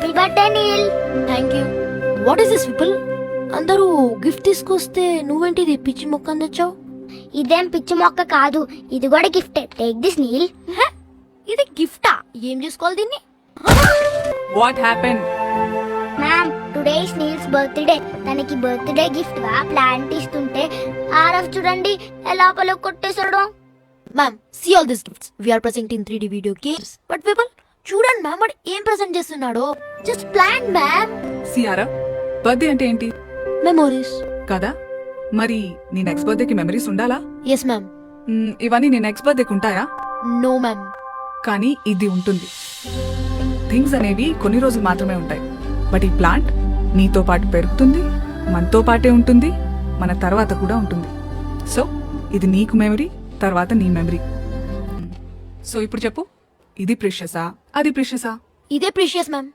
Happy birthday Neil. Thank you. What is this people? అందరూ gift తీసుకొస్తే నువ్వేంటిది పిచ్చి మొక్క తెచ్చావు? ఇదేం పిచ్చి మొక్క కాదు, ఇది కూడా గిఫ్ట్. Take this Neel. ఇది గిఫ్టా? ఏం చేసుకోవాలి దీన్ని? What happen? Ma'am, today is Neil's birthday. తనకి బర్త్డే గిఫ్ట్ గా ప్లాంట్ ఇస్తుంటే ఆరఫ్ చూడండి ఎలా పలు కొట్టేశాడు. Ma'am, see all this gifts. We are presenting 3D video games. But people చూడండి మ్యామ్, వాడు ఏం ప్రెజెంట్ చేస్తున్నాడో. Just plan ma'am. సియారా, బర్త్డే అంటే ఏంటి? మెమోరీస్ కదా, మరి నీ నెక్స్ట్ బర్త్డేకి మెమరీస్ ఉండాలా? Yes ma'am. ఇవన్నీ నీ నెక్స్ట్ బర్త్డేకి ఉంటాయా? No ma'am. కానీ ఇది ఉంటుంది. థింగ్స్ అనేవి కొన్ని రోజులు మాత్రమే ఉంటాయి, బట్ ఈ ప్లాంట్ నీతో పాటు పెరుగుతుంది, మనతో పాటే ఉంటుంది, మన తర్వాత కూడా ఉంటుంది. సో ఇది నీకు మెమరీ, తర్వాత నీ మెమరీ. సో ఇప్పుడు చెప్పు, ఇది ప్రిషియసా, అది ప్రిషియసా? ఇదే ప్రీషియస్ మ్యామ్.